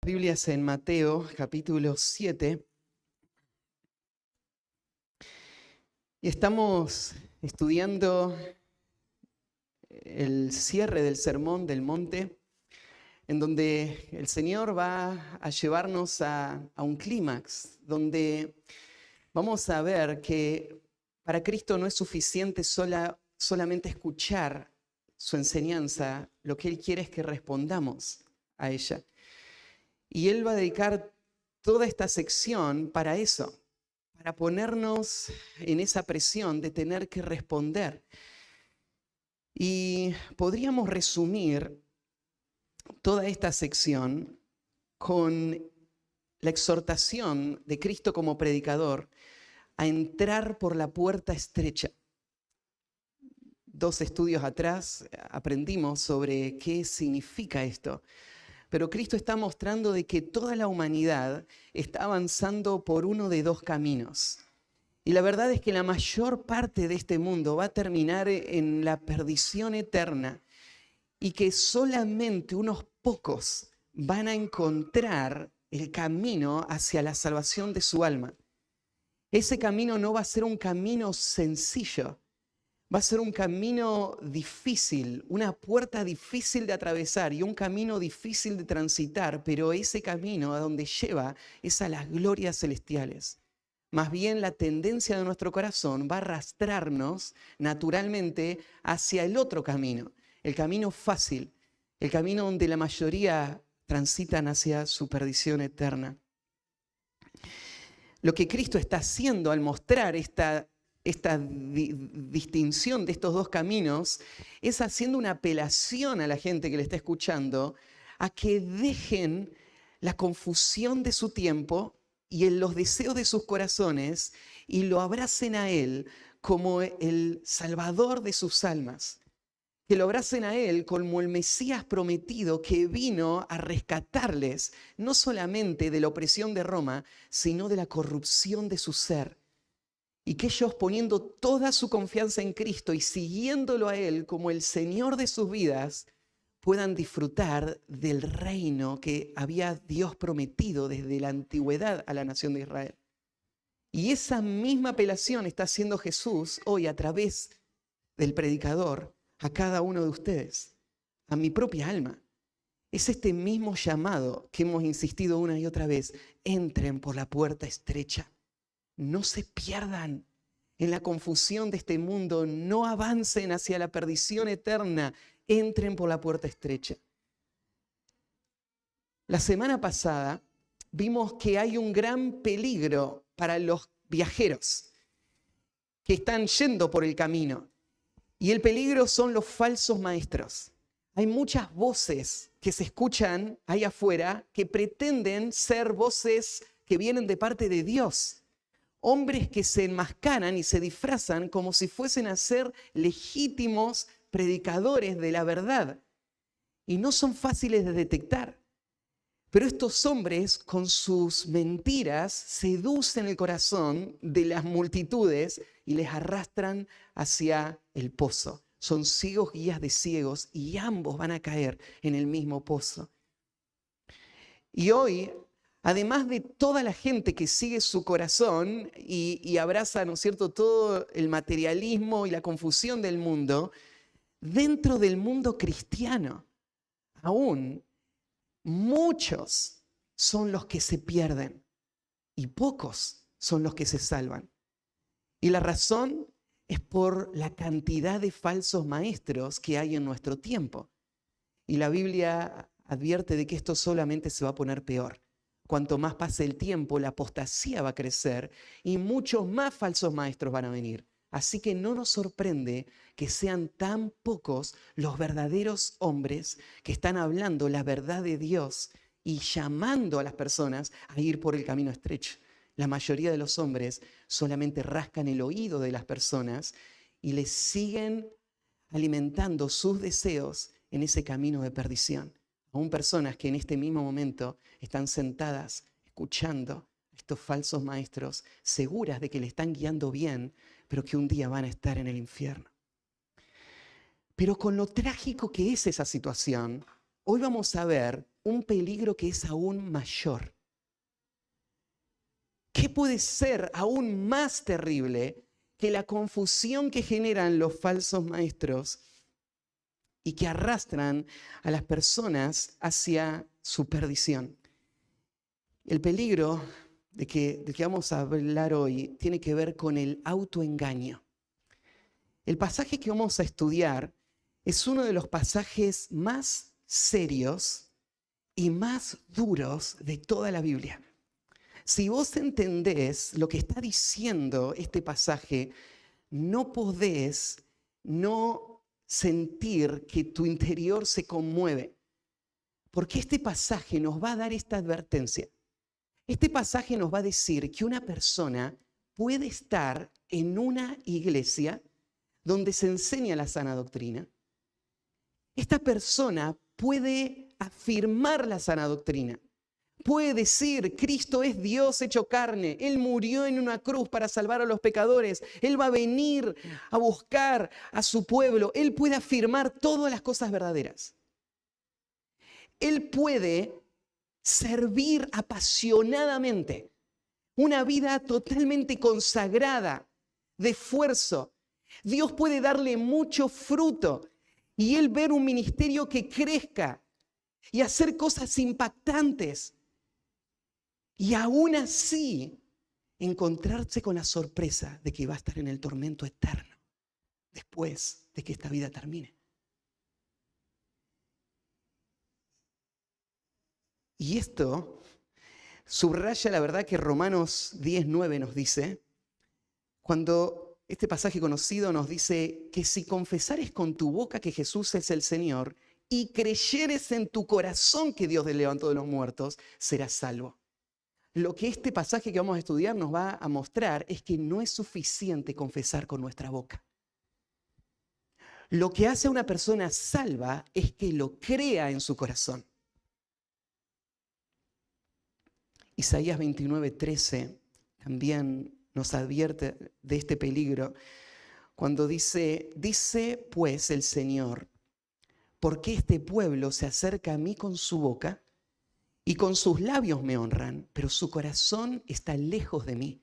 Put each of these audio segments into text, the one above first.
Biblia es en Mateo, capítulo 7. Y estamos estudiando el cierre del Sermón del Monte, en donde el Señor va a llevarnos a un clímax, donde vamos a ver que para Cristo no es suficiente solamente escuchar su enseñanza, lo que Él quiere es que respondamos a ella. Y Él va a dedicar toda esta sección para eso, para ponernos en esa presión de tener que responder. Y podríamos resumir toda esta sección con la exhortación de Cristo como predicador a entrar por la puerta estrecha. 2 estudios atrás aprendimos sobre qué significa esto. Pero Cristo está mostrando de que toda la humanidad está avanzando por uno de 2 caminos. Y la verdad es que la mayor parte de este mundo va a terminar en la perdición eterna y que solamente unos pocos van a encontrar el camino hacia la salvación de su alma. Ese camino no va a ser un camino sencillo. Va a ser un camino difícil, una puerta difícil de atravesar y un camino difícil de transitar, pero ese camino a donde lleva es a las glorias celestiales. Más bien la tendencia de nuestro corazón va a arrastrarnos naturalmente hacia el otro camino, el camino fácil, el camino donde la mayoría transitan hacia su perdición eterna. Lo que Cristo está haciendo al mostrar esta distinción de estos 2 caminos es haciendo una apelación a la gente que le está escuchando a que dejen la confusión de su tiempo y en los deseos de sus corazones y lo abracen a Él como el Salvador de sus almas. Que lo abracen a Él como el Mesías prometido que vino a rescatarles no solamente de la opresión de Roma, sino de la corrupción de su ser. Y que ellos, poniendo toda su confianza en Cristo y siguiéndolo a Él como el Señor de sus vidas, puedan disfrutar del reino que había Dios prometido desde la antigüedad a la nación de Israel. Y esa misma apelación está haciendo Jesús hoy a través del predicador a cada uno de ustedes, a mi propia alma. Es este mismo llamado que hemos insistido una y otra vez: entren por la puerta estrecha. No se pierdan en la confusión de este mundo, no avancen hacia la perdición eterna, entren por la puerta estrecha. La semana pasada vimos que hay un gran peligro para los viajeros que están yendo por el camino. Y el peligro son los falsos maestros. Hay muchas voces que se escuchan ahí afuera que pretenden ser voces que vienen de parte de Dios. Hombres que se enmascaran y se disfrazan como si fuesen a ser legítimos predicadores de la verdad. Y no son fáciles de detectar. Pero estos hombres con sus mentiras seducen el corazón de las multitudes y les arrastran hacia el pozo. Son ciegos guías de ciegos y ambos van a caer en el mismo pozo. Y hoy, además de toda la gente que sigue su corazón y abraza, ¿no es cierto?, todo el materialismo y la confusión del mundo, dentro del mundo cristiano, aún muchos son los que se pierden y pocos son los que se salvan. Y la razón es por la cantidad de falsos maestros que hay en nuestro tiempo. Y la Biblia advierte de que esto solamente se va a poner peor. Cuanto más pase el tiempo, la apostasía va a crecer y muchos más falsos maestros van a venir. Así que no nos sorprende que sean tan pocos los verdaderos hombres que están hablando la verdad de Dios y llamando a las personas a ir por el camino estrecho. La mayoría de los hombres solamente rascan el oído de las personas y les siguen alimentando sus deseos en ese camino de perdición. Aún personas que en este mismo momento están sentadas escuchando a estos falsos maestros, seguras de que le están guiando bien, pero que un día van a estar en el infierno. Pero con lo trágico que es esa situación, hoy vamos a ver un peligro que es aún mayor. ¿Qué puede ser aún más terrible que la confusión que generan los falsos maestros y que arrastran a las personas hacia su perdición? El peligro del que vamos a hablar hoy tiene que ver con el autoengaño. El pasaje que vamos a estudiar es uno de los pasajes más serios y más duros de toda la Biblia. Si vos entendés lo que está diciendo este pasaje, no podés no sentir que tu interior se conmueve. Porque este pasaje nos va a dar esta advertencia. Este pasaje nos va a decir que una persona puede estar en una iglesia donde se enseña la sana doctrina. Esta persona puede afirmar la sana doctrina. Puede decir, Cristo es Dios hecho carne. Él murió en una cruz para salvar a los pecadores. Él va a venir a buscar a su pueblo. Él puede afirmar todas las cosas verdaderas. Él puede servir apasionadamente. Una vida totalmente consagrada, de esfuerzo. Dios puede darle mucho fruto y él ver un ministerio que crezca y hacer cosas impactantes. Y aún así, encontrarse con la sorpresa de que va a estar en el tormento eterno después de que esta vida termine. Y esto subraya la verdad que Romanos 10:9 nos dice, cuando este pasaje conocido nos dice que si confesares con tu boca que Jesús es el Señor y creyeres en tu corazón que Dios te levantó de los muertos, serás salvo. Lo que este pasaje que vamos a estudiar nos va a mostrar es que no es suficiente confesar con nuestra boca. Lo que hace a una persona salva es que lo crea en su corazón. Isaías 29:13 también nos advierte de este peligro cuando dice pues el Señor, ¿por qué este pueblo se acerca a mí con su boca y con sus labios me honran, pero su corazón está lejos de mí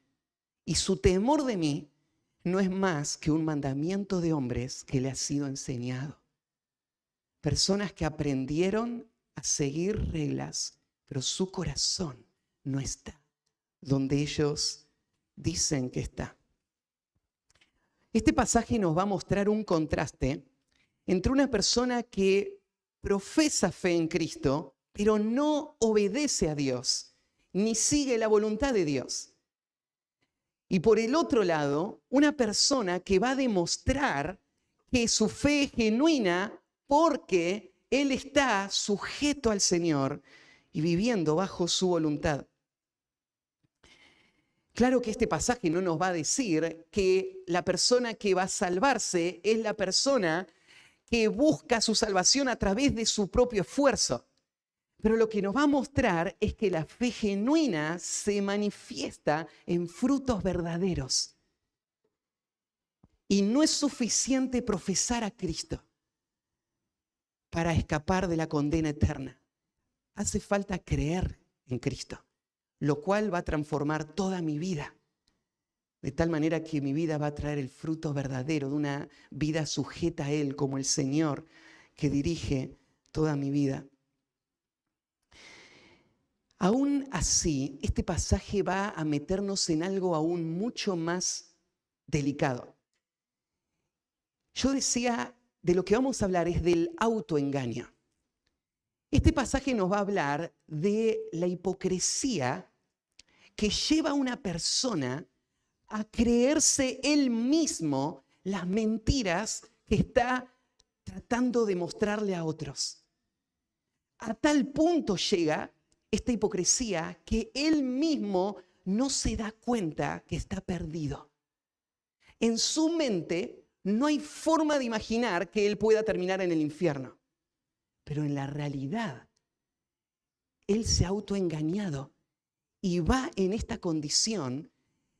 y su temor de mí no es más que un mandamiento de hombres que le ha sido enseñado? Personas que aprendieron a seguir reglas, pero su corazón no está donde ellos dicen que está. Este pasaje nos va a mostrar un contraste entre una persona que profesa fe en Cristo, pero no obedece a Dios, ni sigue la voluntad de Dios. Y por el otro lado, una persona que va a demostrar que su fe es genuina porque él está sujeto al Señor y viviendo bajo su voluntad. Claro que este pasaje no nos va a decir que la persona que va a salvarse es la persona que busca su salvación a través de su propio esfuerzo. Pero lo que nos va a mostrar es que la fe genuina se manifiesta en frutos verdaderos. Y no es suficiente profesar a Cristo para escapar de la condena eterna. Hace falta creer en Cristo, lo cual va a transformar toda mi vida, de tal manera que mi vida va a traer el fruto verdadero de una vida sujeta a Él como el Señor que dirige toda mi vida. Aún así, este pasaje va a meternos en algo aún mucho más delicado. Yo decía, de lo que vamos a hablar es del autoengaño. Este pasaje nos va a hablar de la hipocresía que lleva a una persona a creerse él mismo las mentiras que está tratando de mostrarle a otros. A tal punto llega esta hipocresía que él mismo no se da cuenta que está perdido. En su mente no hay forma de imaginar que él pueda terminar en el infierno. Pero en la realidad, él se ha autoengañado y va en esta condición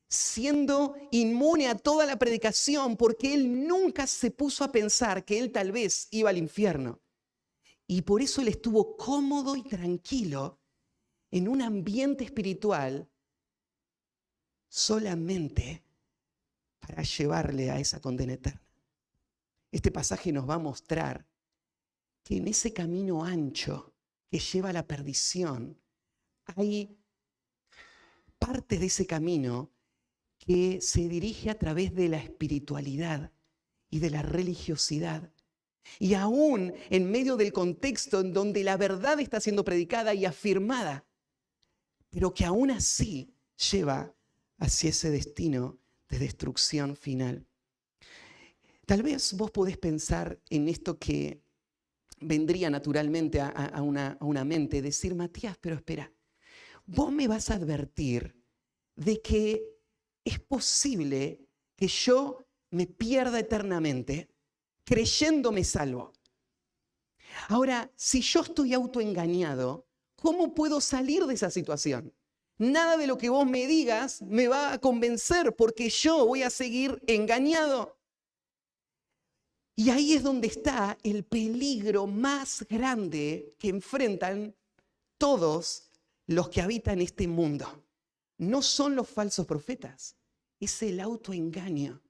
siendo inmune a toda la predicación porque él nunca se puso a pensar que él tal vez iba al infierno. Y por eso él estuvo cómodo y tranquilo en un ambiente espiritual solamente para llevarle a esa condena eterna. Este pasaje nos va a mostrar que en ese camino ancho que lleva a la perdición, hay parte de ese camino que se dirige a través de la espiritualidad y de la religiosidad. Y aún en medio del contexto en donde la verdad está siendo predicada y afirmada, pero que aún así lleva hacia ese destino de destrucción final. Tal vez vos podés pensar en esto que vendría naturalmente a una mente, decir, Matías, pero espera, vos me vas a advertir de que es posible que yo me pierda eternamente creyéndome salvo. Ahora, si yo estoy autoengañado, ¿cómo puedo salir de esa situación? Nada de lo que vos me digas me va a convencer porque yo voy a seguir engañado. Y ahí es donde está el peligro más grande que enfrentan todos los que habitan este mundo. No son los falsos profetas, es el autoengaño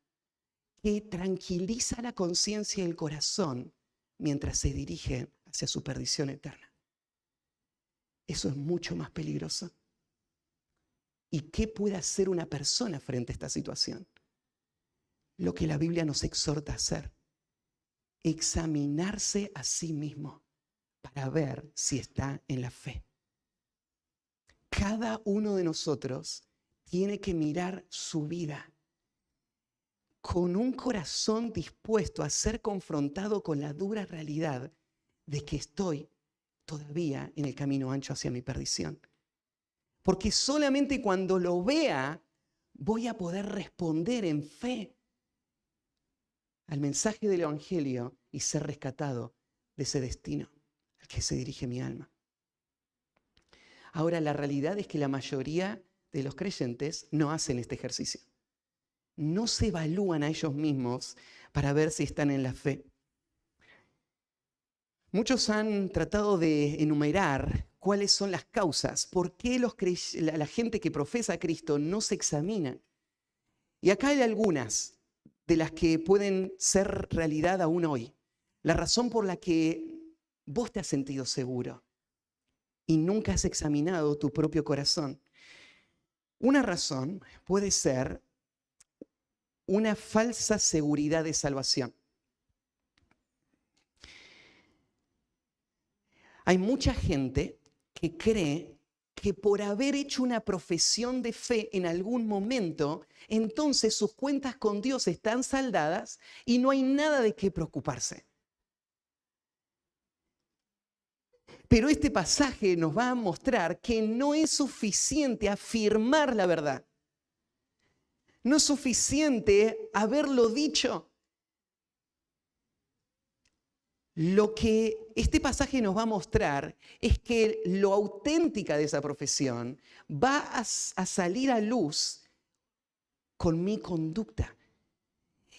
que tranquiliza la conciencia y el corazón mientras se dirigen hacia su perdición eterna. Eso es mucho más peligroso. ¿Y qué puede hacer una persona frente a esta situación? Lo que la Biblia nos exhorta a hacer: examinarse a sí mismo para ver si está en la fe. Cada uno de nosotros tiene que mirar su vida con un corazón dispuesto a ser confrontado con la dura realidad de que estoy todavía en el camino ancho hacia mi perdición. Porque solamente cuando lo vea voy a poder responder en fe al mensaje del Evangelio y ser rescatado de ese destino al que se dirige mi alma. Ahora, la realidad es que la mayoría de los creyentes no hacen este ejercicio. No se evalúan a ellos mismos para ver si están en la fe. Muchos han tratado de enumerar cuáles son las causas, por qué la gente que profesa a Cristo no se examina. Y acá hay algunas de las que pueden ser realidad aún hoy. La razón por la que vos te has sentido seguro y nunca has examinado tu propio corazón. Una razón puede ser una falsa seguridad de salvación. Hay mucha gente que cree que por haber hecho una profesión de fe en algún momento, entonces sus cuentas con Dios están saldadas y no hay nada de qué preocuparse. Pero este pasaje nos va a mostrar que no es suficiente afirmar la verdad. No es suficiente haberlo dicho. Lo que este pasaje nos va a mostrar es que lo auténtica de esa profesión va a salir a luz con mi conducta.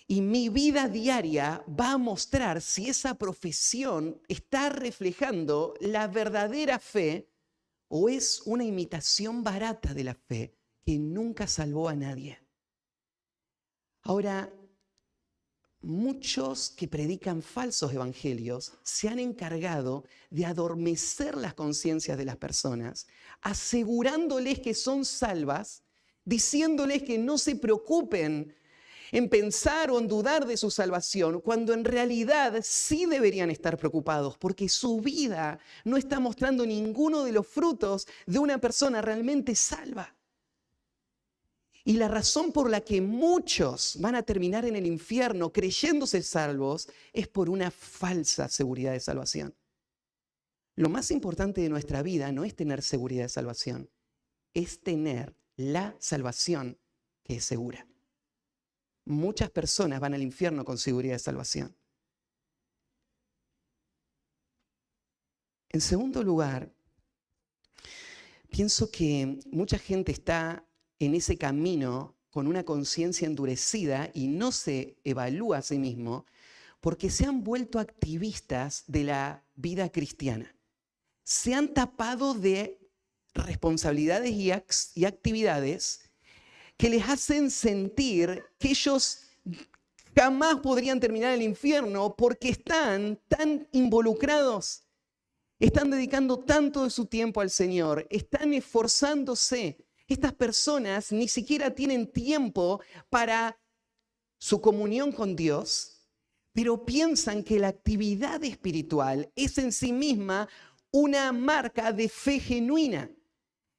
Y mi vida diaria va a mostrar si esa profesión está reflejando la verdadera fe o es una imitación barata de la fe que nunca salvó a nadie. Ahora, muchos que predican falsos evangelios se han encargado de adormecer las conciencias de las personas, asegurándoles que son salvas, diciéndoles que no se preocupen en pensar o en dudar de su salvación, cuando en realidad sí deberían estar preocupados, porque su vida no está mostrando ninguno de los frutos de una persona realmente salva. Y la razón por la que muchos van a terminar en el infierno creyéndose salvos es por una falsa seguridad de salvación. Lo más importante de nuestra vida no es tener seguridad de salvación, es tener la salvación que es segura. Muchas personas van al infierno con seguridad de salvación. En segundo lugar, pienso que mucha gente está en ese camino con una conciencia endurecida y no se evalúa a sí mismo porque se han vuelto activistas de la vida cristiana. Se han tapado de responsabilidades y actividades que les hacen sentir que ellos jamás podrían terminar el infierno porque están tan involucrados, están dedicando tanto de su tiempo al Señor, están esforzándose. Estas personas ni siquiera tienen tiempo para su comunión con Dios, pero piensan que la actividad espiritual es en sí misma una marca de fe genuina.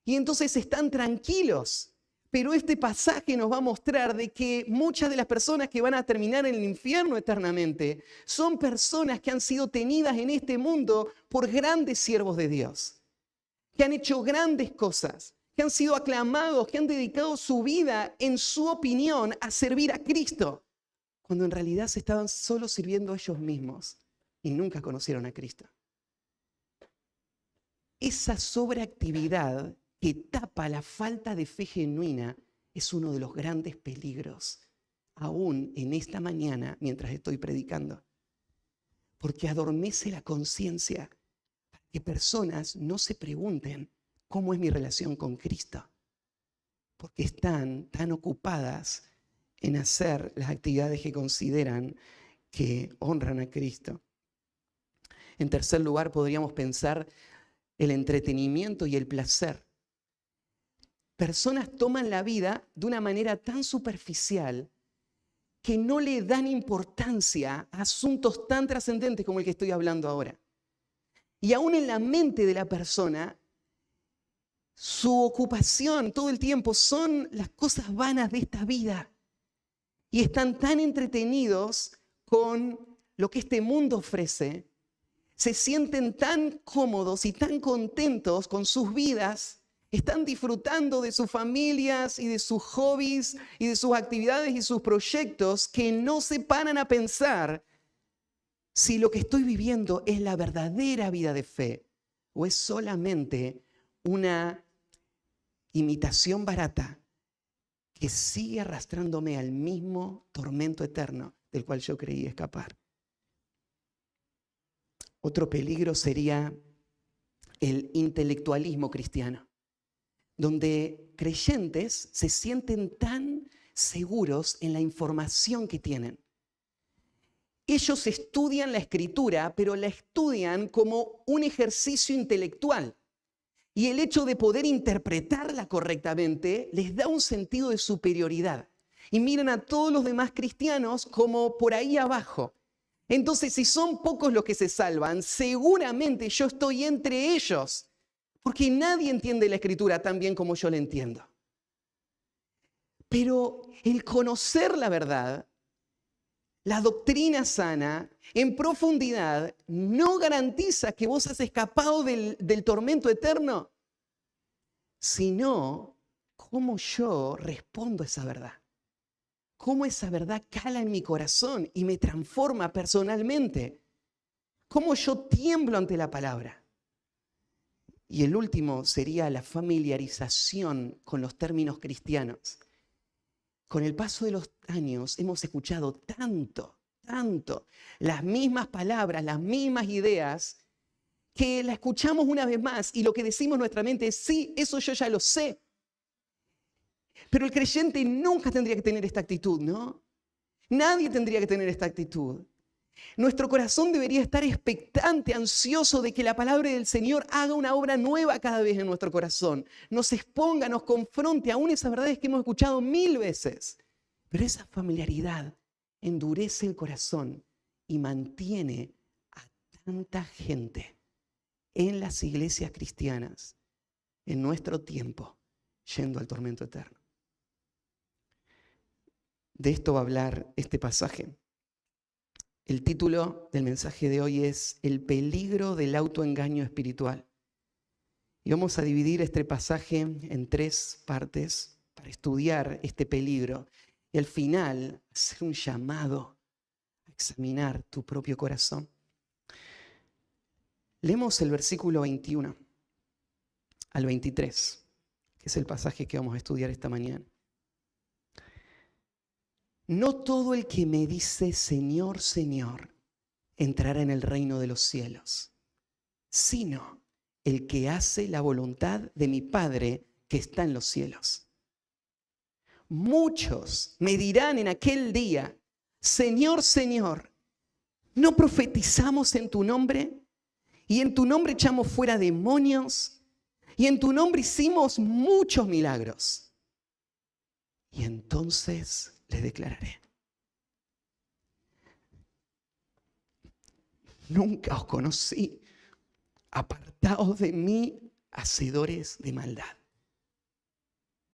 Y entonces están tranquilos. Pero este pasaje nos va a mostrar de que muchas de las personas que van a terminar en el infierno eternamente son personas que han sido tenidas en este mundo por grandes siervos de Dios, que han hecho grandes cosas, que han sido aclamados, que han dedicado su vida, en su opinión, a servir a Cristo, cuando en realidad se estaban solo sirviendo a ellos mismos y nunca conocieron a Cristo. Esa sobreactividad que tapa la falta de fe genuina es uno de los grandes peligros, aún en esta mañana mientras estoy predicando, porque adormece la conciencia para que personas no se pregunten cómo es mi relación con Cristo, porque están tan ocupadas en hacer las actividades que consideran que honran a Cristo. En tercer lugar, podríamos pensar el entretenimiento y el placer. Personas toman la vida de una manera tan superficial que no le dan importancia a asuntos tan trascendentes como el que estoy hablando ahora. Y aún en la mente de la persona, su ocupación todo el tiempo son las cosas vanas de esta vida. Y están tan entretenidos con lo que este mundo ofrece, se sienten tan cómodos y tan contentos con sus vidas, están disfrutando de sus familias y de sus hobbies y de sus actividades y sus proyectos, que no se paran a pensar si lo que estoy viviendo es la verdadera vida de fe o es solamente una imitación barata que sigue arrastrándome al mismo tormento eterno del cual yo creí escapar. Otro peligro sería el intelectualismo cristiano, donde creyentes se sienten tan seguros en la información que tienen. Ellos estudian la Escritura, pero la estudian como un ejercicio intelectual. Y el hecho de poder interpretarla correctamente les da un sentido de superioridad. Y miran a todos los demás cristianos como por ahí abajo. Entonces, si son pocos los que se salvan, seguramente yo estoy entre ellos. Porque nadie entiende la Escritura tan bien como yo la entiendo. Pero el conocer la verdad, la doctrina sana, en profundidad, no garantiza que vos has escapado del tormento eterno, sino cómo yo respondo a esa verdad. Cómo esa verdad cala en mi corazón y me transforma personalmente. Cómo yo tiemblo ante la palabra. Y el último sería la familiarización con los términos cristianos. Con el paso de los años hemos escuchado tanto, las mismas palabras, las mismas ideas, que la escuchamos una vez más y lo que decimos en nuestra mente es, sí, eso yo ya lo sé. Pero el creyente nunca tendría que tener esta actitud, ¿no? Nadie tendría que tener esta actitud. Nuestro corazón debería estar expectante, ansioso de que la palabra del Señor haga una obra nueva cada vez en nuestro corazón. Nos exponga, nos confronte aún esas verdades que hemos escuchado 1000 veces. Pero esa familiaridad endurece el corazón y mantiene a tanta gente en las iglesias cristianas en nuestro tiempo yendo al tormento eterno. De esto va a hablar este pasaje. El título del mensaje de hoy es El peligro del autoengaño espiritual. Y vamos a dividir este pasaje en 3 partes para estudiar este peligro. Y al final, hacer un llamado a examinar tu propio corazón. Leemos el versículo 21 al 23, que es el pasaje que vamos a estudiar esta mañana. No todo el que me dice, Señor, Señor, entrará en el reino de los cielos, sino el que hace la voluntad de mi Padre que está en los cielos. Muchos me dirán en aquel día, Señor, Señor, ¿no profetizamos en tu nombre? Y en tu nombre echamos fuera demonios, y en tu nombre hicimos muchos milagros. Y entonces les declararé: nunca os conocí, apartaos de mí, hacedores de maldad.